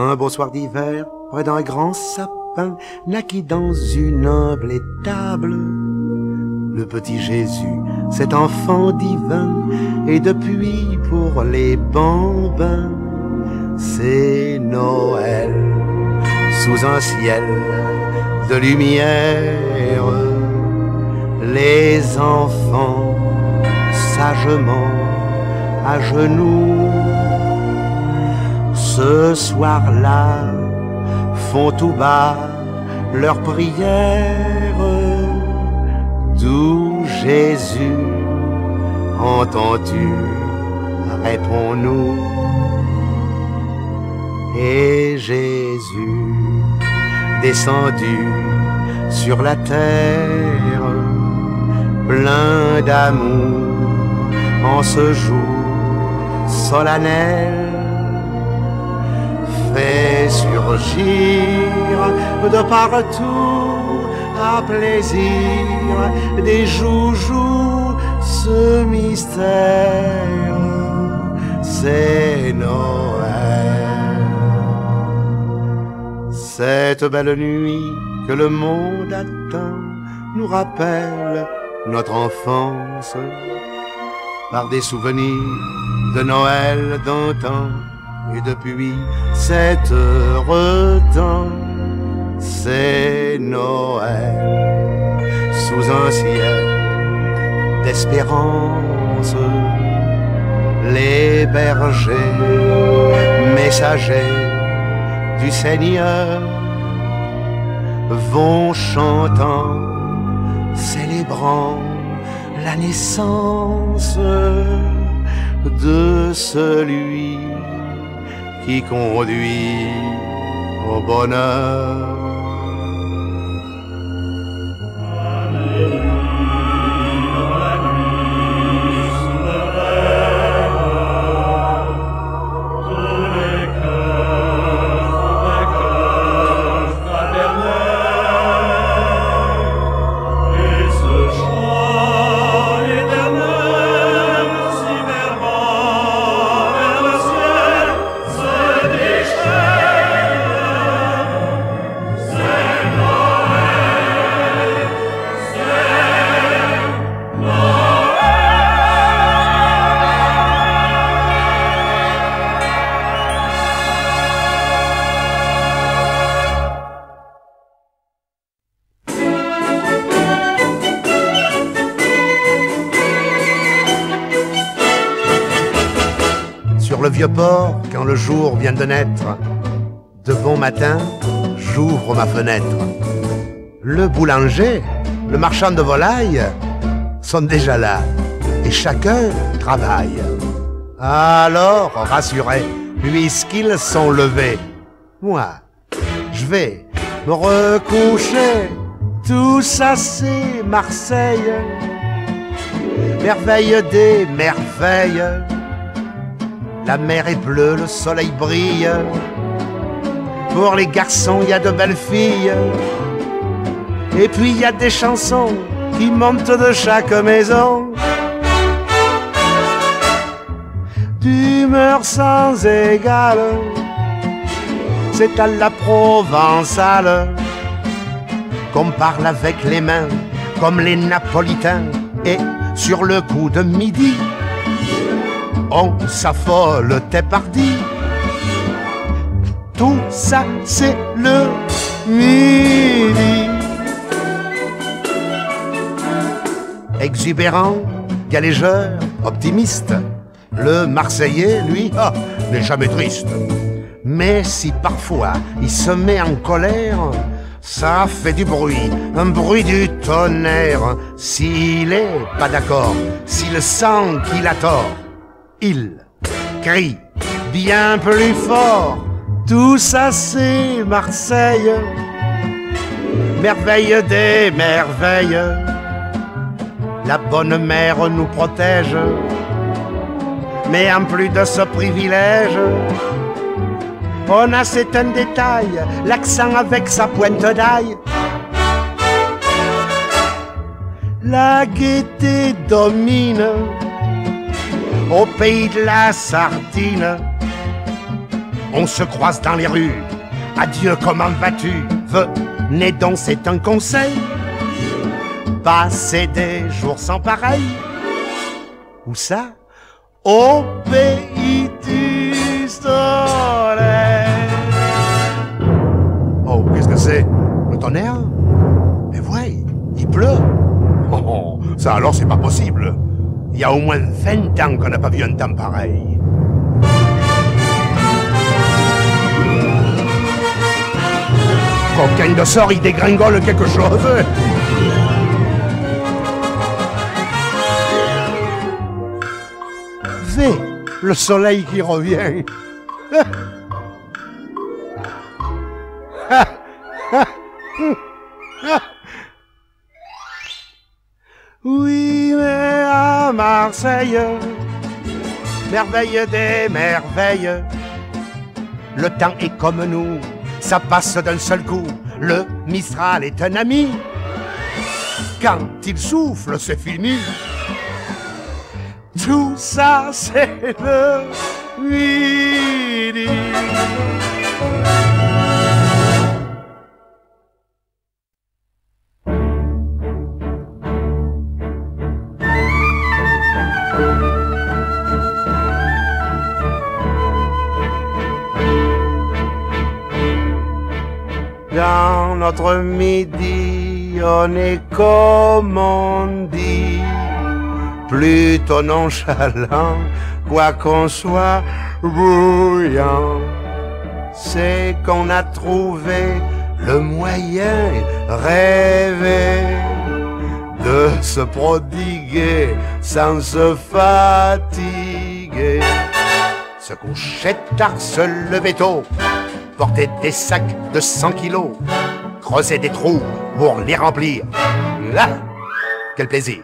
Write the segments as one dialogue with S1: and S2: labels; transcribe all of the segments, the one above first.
S1: Un beau soir d'hiver, près d'un grand sapin, naquit dans une humble étable le petit Jésus, cet enfant divin, et depuis pour les bambins, c'est Noël. Sous un ciel de lumière, les enfants sagement à genoux, ce soir-là, font tout bas leur prière. D'où Jésus, entends-tu, réponds-nous. Et Jésus, descendu sur la terre, plein d'amour, en ce jour solennel, fait surgir de partout à plaisir des joujoux, ce mystère, c'est Noël. Cette belle nuit que le monde attend nous rappelle notre enfance par des souvenirs de Noël d'antan. Et depuis cet heureux temps, c'est Noël sous un ciel d'espérance. Les bergers, messagers du Seigneur, vont chantant, célébrant la naissance de celui qui conduit au bonheur. Sur le vieux port, quand le jour vient de naître, de bon matin, j'ouvre ma fenêtre. Le boulanger, le marchand de volailles sont déjà là et chacun travaille. Alors, rassuré, puisqu'ils sont levés, moi, je vais me recoucher. Tout ça c'est Marseille, merveille des merveilles. La mer est bleue, le soleil brille. Pour les garçons, il y a de belles filles. Et puis il y a des chansons qui montent de chaque maison. D'humeur sans égale, c'est à la provençale qu'on parle avec les mains, comme les napolitains. Et sur le coup de midi, on s'affole, t'es parti. Tout ça c'est le midi. Exubérant, galégeur, optimiste, le Marseillais, lui, n'est jamais triste. Mais si parfois il se met en colère, ça fait du bruit, un bruit du tonnerre. S'il est pas d'accord, s'il sent qu'il a tort, il crie bien plus fort. Tout ça c'est Marseille, merveille des merveilles. La bonne mère nous protège, mais en plus de ce privilège, on a c'est un détail, l'accent avec sa pointe d'ail. La gaieté domine au pays de la sardine. on se croise dans les rues. Adieu, comment vas-tu? Venez donc, c'est un conseil. Passer des jours sans pareil. Où ça? Au pays du soleil. Oh, qu'est-ce que c'est? Le tonnerre? Mais ouais, il pleut. Oh, ça alors c'est pas possible. Il y a au moins 20 ans qu'on n'a pas vu un temps pareil. Coquin de sort, il dégringole quelque chose. V, le soleil qui revient. Oui, mais à Marseille, merveille des merveilles, le temps est comme nous, ça passe d'un seul coup. Le Mistral est un ami, quand il souffle, c'est fini. Tout ça, c'est le midi. Dans notre midi, on est comme on dit, plutôt nonchalant, quoi qu'on soit bouillant. C'est qu'on a trouvé le moyen rêvé de se prodiguer sans se fatiguer. Se coucher tard, se lever tôt, porter des sacs de 100 kilos, creuser des trous pour les remplir. Là, quel plaisir!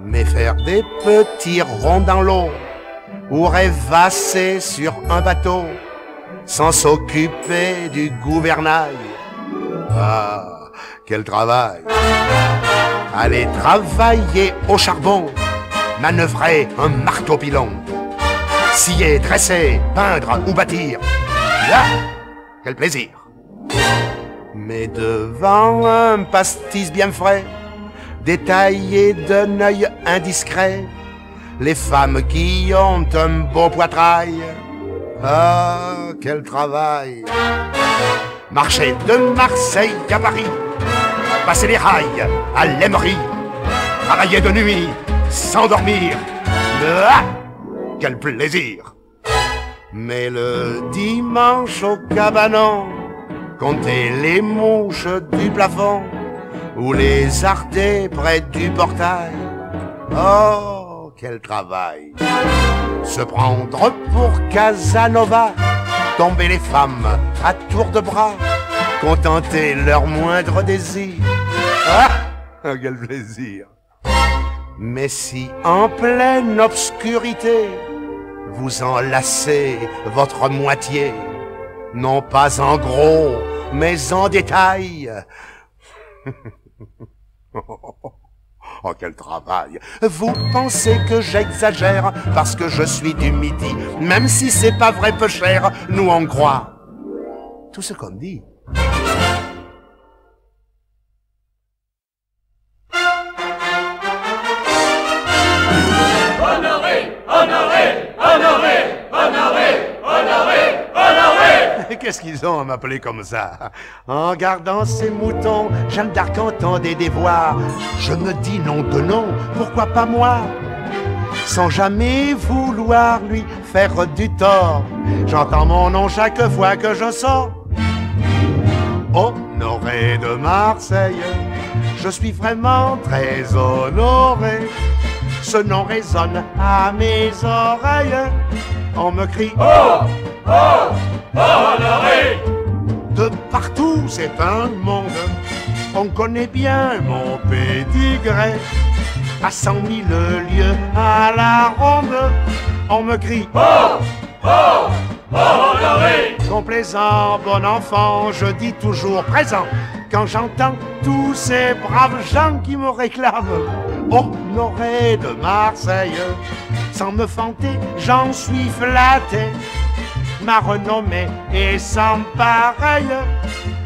S1: Mais faire des petits ronds dans l'eau ou rêvasser sur un bateau sans s'occuper du gouvernail. Ah, quel travail! Aller travailler au charbon, manœuvrer un marteau-pilon, scier, dresser, peindre ou bâtir. Là, quel plaisir! Mais devant un pastis bien frais, détaillé d'un œil indiscret, les femmes qui ont un beau poitrail. Ah, quel travail! Marcher de Marseille à Paris, passer les rails à l'Emery, travailler de nuit sans dormir. Ah, quel plaisir! Mais le dimanche au cabanon, compter les mouches du plafond ou les arder près du portail. Oh, quel travail! Se prendre pour Casanova, tomber les femmes à tour de bras, contenter leur moindre désir. Ah, quel plaisir! Mais si en pleine obscurité, vous enlacez votre moitié, non pas en gros, mais en détail. Oh, quel travail! Vous pensez que j'exagère parce que je suis du midi, même si c'est pas vrai peu cher, nous on croit tout ce qu'on dit.
S2: Honoré, honoré, honoré, honoré, honoré, honoré.
S1: Qu'est-ce qu'ils ont à m'appeler comme ça? En gardant ces moutons, Jeanne d'Arc entendait des voix. Je me dis nom de nom, pourquoi pas moi? Sans jamais vouloir lui faire du tort, j'entends mon nom chaque fois que je sors. Honoré de Marseille, je suis vraiment très honoré. Ce nom résonne à mes oreilles. On me crie
S2: Oh, oh, honoré.
S1: de partout, c'est un monde. On connaît bien mon pédigré. À 100 000 lieues à la ronde, on me crie
S2: Oh, oh, honoré.
S1: complaisant, bon enfant, je dis toujours présent. Quand j'entends tous ces braves gens qui me réclament honoré de Marseille, sans me vanter, j'en suis flatté. ma renommée est sans pareil.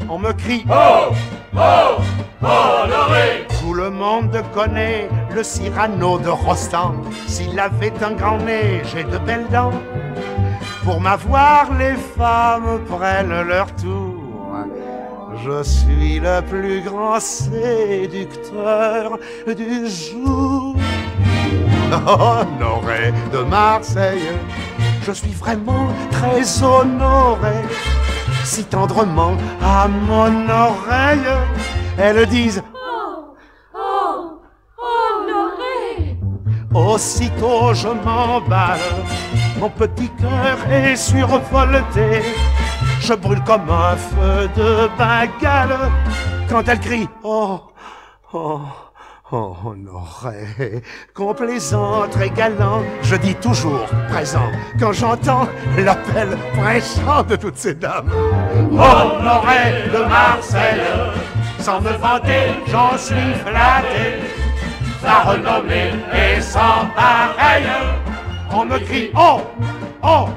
S1: On me crie
S2: Oh, oh, Honoré.
S1: Tout le monde connaît le Cyrano de Rostand. S'il avait un grand nez, j'ai de belles dents. Pour m'avoir, les femmes prennent leur tour. Je suis le plus grand séducteur du jour. Honoré de Marseille, je suis vraiment très honoré. Si tendrement à mon oreille, elles disent
S3: Oh, oh, Honoré.
S1: aussitôt je m'emballe, mon petit cœur est survolté. Je brûle comme un feu de Bengale quand elle crie oh, oh, oh, Honoré. Complaisant, très galant, je dis toujours présent quand j'entends l'appel pressant de toutes ces dames. Honoré de Marseille, sans me vanter, j'en suis flatté. La renommée est sans pareil. On me crie oh, oh,